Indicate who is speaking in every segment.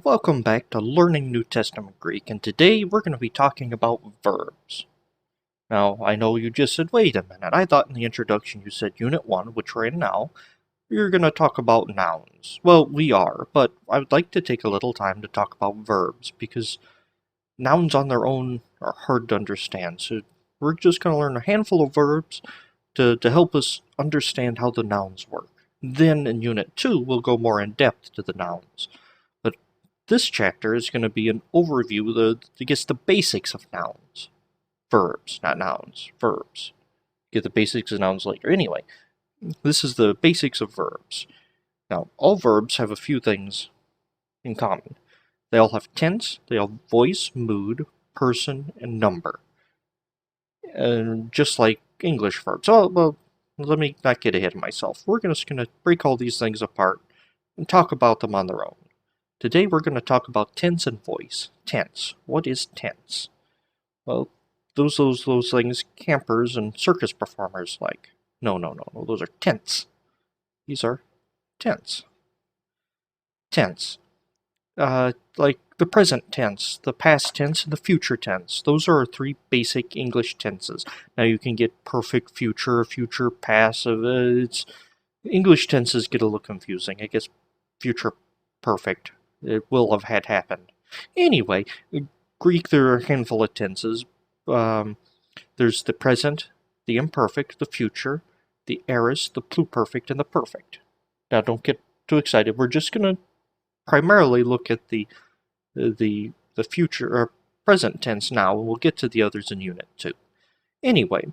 Speaker 1: Welcome back to Learning New Testament Greek, and today we're going to be talking about verbs. Now, I know you just said, wait a minute, I thought in the introduction you said Unit 1, which we're in now, you're going to talk about nouns. Well, we are, but I would like to take a little time to talk about verbs, because nouns on their own are hard to understand, so we're just going to learn a handful of verbs to help us understand how the nouns work. Then in Unit 2, we'll go more in depth to the nouns. This chapter is going to be an overview of the basics of nouns. Verbs, not nouns, verbs. Get the basics of nouns later. Anyway, this is the basics of verbs. Now, all verbs have a few things in common. They all have tense, they all have voice, mood, person, and number. And just like English verbs. Oh, well, let me not get ahead of myself. We're just going to break all these things apart and talk about them on their own. Today we're going to talk about tense and voice. Tense. What is tense? Well, those things campers and circus performers like. No. Those are tense. These are tense. Tense. Like the present tense, the past tense, and the future tense. Those are our three basic English tenses. Now you can get perfect future, future passive. English tenses get a little confusing. I guess future perfect. It will have had happened. Anyway, Greek, there are a handful of tenses. There's the present, the imperfect, the future, the aorist, the pluperfect, and the perfect. Now, don't get too excited. We're just going to primarily look at the future or present tense now, and we'll get to the others in Unit 2. Anyway,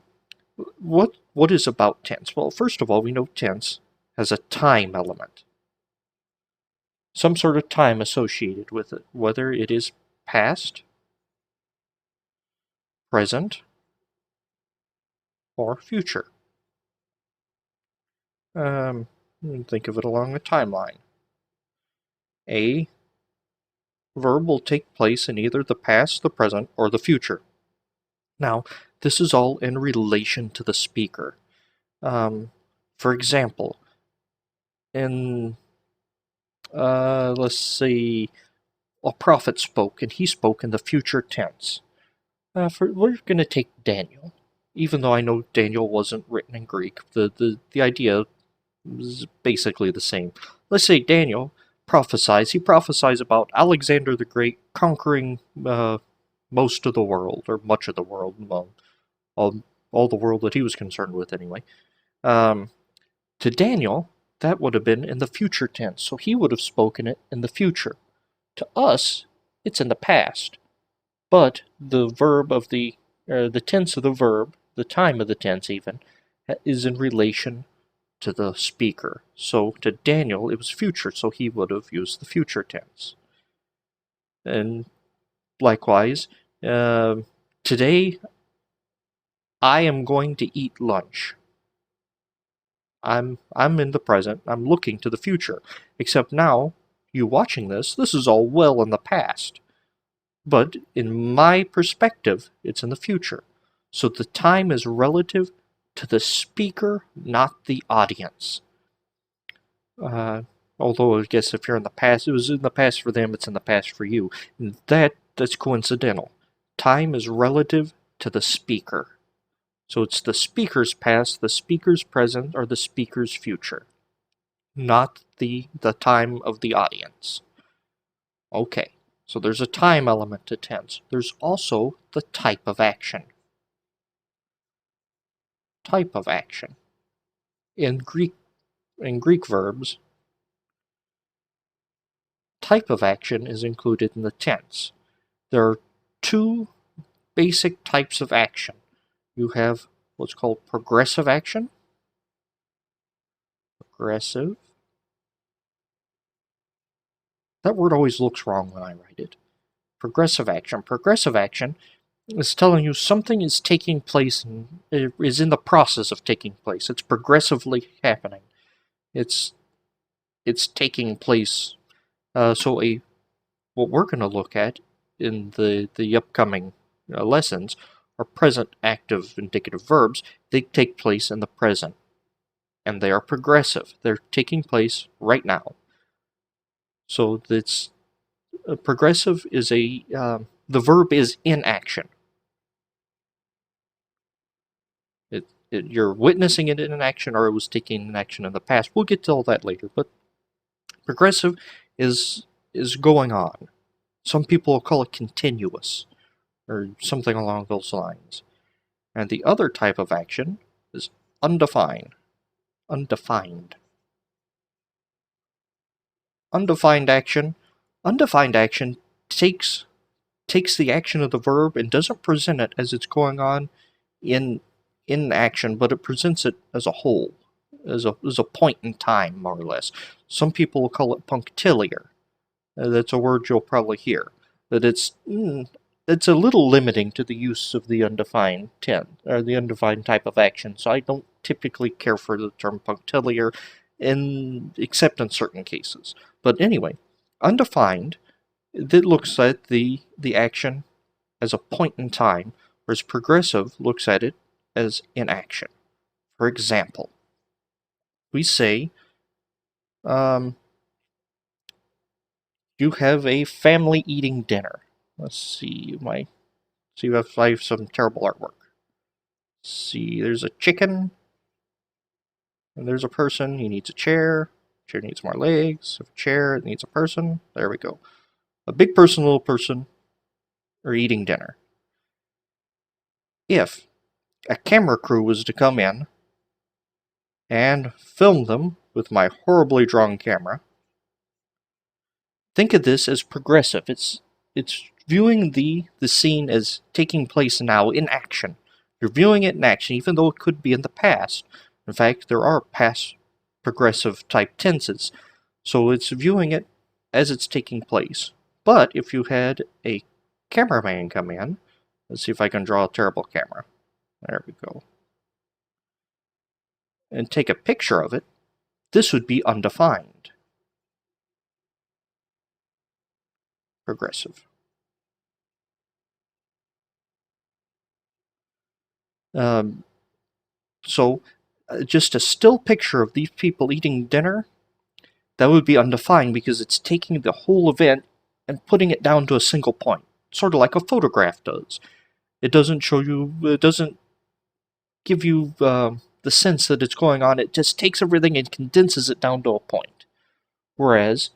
Speaker 1: what is about tense? Well, first of all, we know tense has a time element. Some sort of time associated with it, whether it is past, present, or future. Think of it along a timeline. A verb will take place in either the past, the present, or the future. Now, this is all in relation to the speaker. For example, in let's see, a prophet spoke, and he spoke in the future tense. We're going to take Daniel. Even though I know Daniel wasn't written in Greek, the idea is basically the same. Let's say Daniel prophesies. He prophesies about Alexander the Great conquering most of the world, or much of the world, well, all the world that he was concerned with anyway. To Daniel, that would have been in the future tense, so he would have spoken it in the future. To us, it's in the past, but the verb of the tense of the verb, the time of the tense even, is in relation to the speaker. So to Daniel, it was future, so he would have used the future tense. And likewise, today I am going to eat lunch. I'm in the present, I'm looking to the future. Except now, you watching this is all well in the past. But in my perspective, it's in the future. So the time is relative to the speaker, not the audience. Although I guess if you're in the past, it was in the past for them, it's in the past for you. And that's coincidental. Time is relative to the speaker. So it's the speaker's past, the speaker's present, or the speaker's future, not the time of the audience. Okay, so there's a time element to tense. There's also the type of action. Type of action. In Greek verbs, type of action is included in the tense. There are two basic types of action. You have what's called progressive action. Progressive. That word always looks wrong when I write it. Progressive action. Progressive action is telling you something is taking place and it is in the process of taking place. It's progressively happening. It's taking place. What we're going to look at in the upcoming lessons are present active indicative verbs. They take place in the present, and they are progressive. They're taking place right now. So Progressive is the verb is in action. You're witnessing it in action, or it was taking an action in the past. We'll get to all that later, but progressive is going on. Some people will call it continuous, or something along those lines. And the other type of action is undefined. Undefined. Undefined action. Undefined action takes the action of the verb and doesn't present it as it's going on in action, but it presents it as a whole, as a point in time, more or less. Some people will call it punctiliar. That's a word you'll probably hear. But it's a little limiting to the use of the undefined or the undefined type of action. So I don't typically care for the term punctiliar, except in certain cases. But anyway, undefined, that looks at the action as a point in time, whereas progressive looks at it as in action. For example, we say, you have a family eating dinner. Let's see, if I have some terrible artwork. Let's see, there's a chicken, and there's a person. He needs a chair. Chair needs more legs. A chair, it needs a person. There we go. A big person, little person are eating dinner. If a camera crew was to come in and film them with my horribly drawn camera, think of this as progressive. It's viewing the scene as taking place now in action. You're viewing it in action, even though it could be in the past. In fact, there are past progressive type tenses. So it's viewing it as it's taking place. But if you had a cameraman come in, let's see if I can draw a terrible camera. There we go. And take a picture of it, this would be undefined. Progressive. So just a still picture of these people eating dinner, that would be undefined because it's taking the whole event and putting it down to a single point, sort of like a photograph does. It doesn't show you, it doesn't give you the sense that it's going on. It just takes everything and condenses it down to a point. Whereas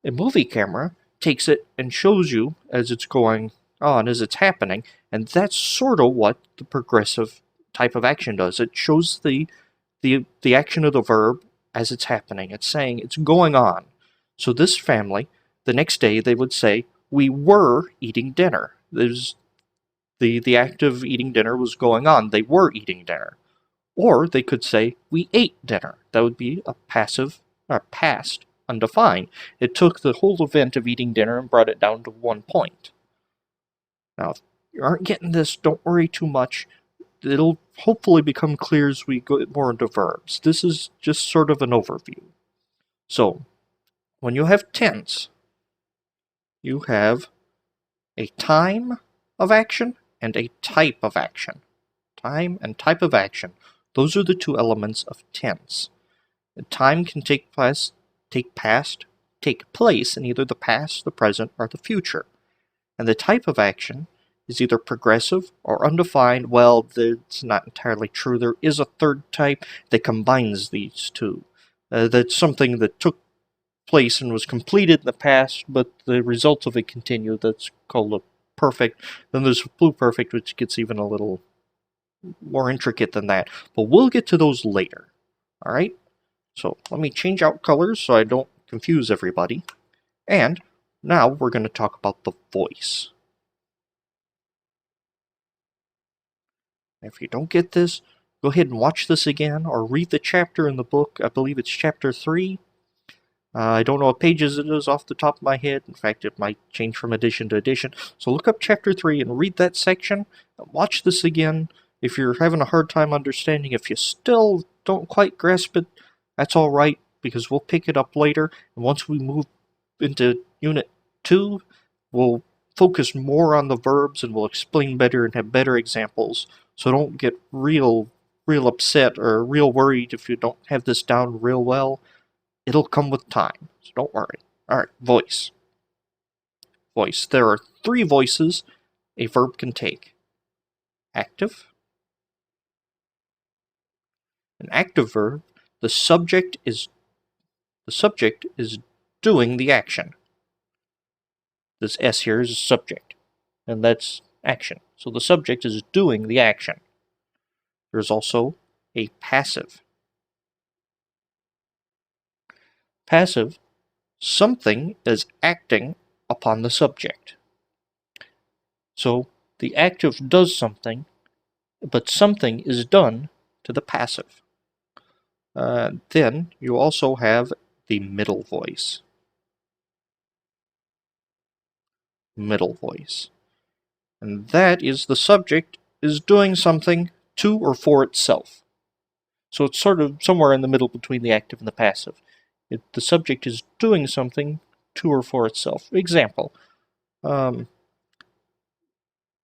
Speaker 1: a movie camera takes it and shows you as it's going on, as it's happening, and that's sort of what the progressive type of action does. It shows the action of the verb as it's happening. It's saying it's going on. So this family, the next day, they would say, we were eating dinner. There's the act of eating dinner was going on. They were eating dinner. Or they could say, we ate dinner. That would be a passive, or past, undefined. It took the whole event of eating dinner and brought it down to one point. Now, if you aren't getting this, don't worry too much. It'll hopefully become clear as we go more into verbs. This is just sort of an overview. So, when you have tense, you have a time of action and a type of action. Time and type of action. Those are the two elements of tense. Time can take place in either the past, the present, or the future. And the type of action is either progressive or undefined. Well, that's not entirely true. There is a third type that combines these two. That's something that took place and was completed in the past, but the results of it continue. That's called a perfect. Then there's pluperfect, which gets even a little more intricate than that. But we'll get to those later. All right? So let me change out colors so I don't confuse everybody. And now we're going to talk about the voice. If you don't get this, go ahead and watch this again or read the chapter in the book. I believe it's chapter 3. I don't know what pages it is off the top of my head. In fact, it might change from edition to edition. So look up chapter 3 and read that section. Watch this again. If you're having a hard time understanding, if you still don't quite grasp it, that's all right, because we'll pick it up later. And once we move into Unit 2, we'll focus more on the verbs and we'll explain better and have better examples. So don't get real upset or real worried if you don't have this down real well. It'll come with time, so don't worry. Alright, voice. voice. There are three voices a verb can take. Active. An active verb, the subject is doing the action. This S here is subject, and that's action. So the subject is doing the action. There's also a passive. Passive, something is acting upon the subject. So the active does something, but something is done to the passive. Then you also have the middle voice. Middle voice. And that is the subject is doing something to or for itself. So it's sort of somewhere in the middle between the active and the passive. The subject is doing something to or for itself. Example, one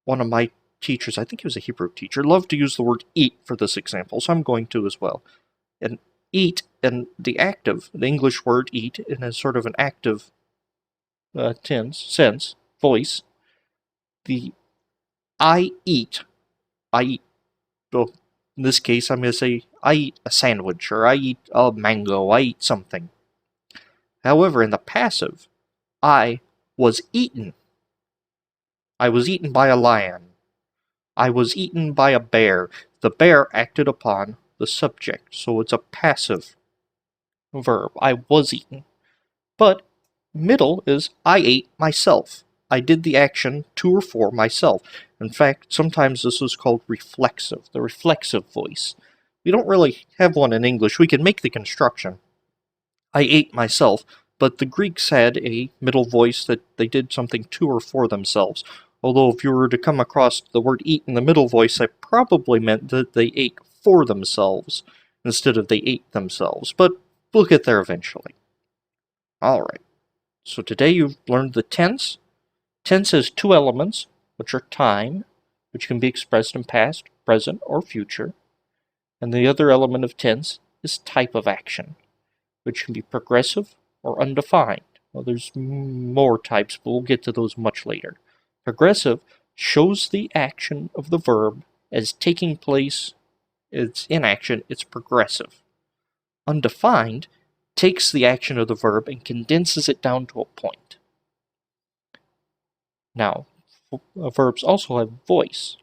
Speaker 1: of my teachers, I think he was a Hebrew teacher, loved to use the word eat for this example, so I'm going to as well. And eat, and the active, the English word eat, in a sort of an active sense, voice, the I eat, well, in this case, I'm going to say, I eat a sandwich, or I eat a mango, I eat something. However, in the passive, I was eaten. I was eaten by a lion. I was eaten by a bear. The bear acted upon the subject, so it's a passive verb. I was eaten. But middle is I ate myself. I did the action to or for myself. In fact, sometimes this is called reflexive, the reflexive voice. We don't really have one in English. We can make the construction. I ate myself, but the Greeks had a middle voice that they did something to or for themselves. Although if you were to come across the word eat in the middle voice, that probably meant that they ate for themselves instead of they ate themselves. But we'll get there eventually. Alright, so today you've learned the tense. Tense has two elements, which are time, which can be expressed in past, present, or future. And the other element of tense is type of action, which can be progressive or undefined. Well, there's more types, but we'll get to those much later. Progressive shows the action of the verb as taking place. It's in action, it's progressive. Undefined takes the action of the verb and condenses it down to a point. Now, verbs also have voice.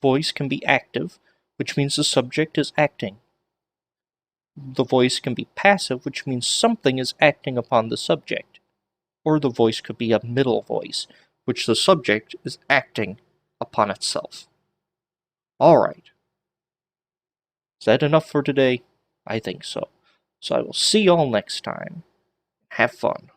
Speaker 1: Voice can be active, which means the subject is acting. The voice can be passive, which means something is acting upon the subject. Or the voice could be a middle voice, which the subject is acting upon itself. Alright. Is that enough for today? I think so. So I will see y'all next time. Have fun.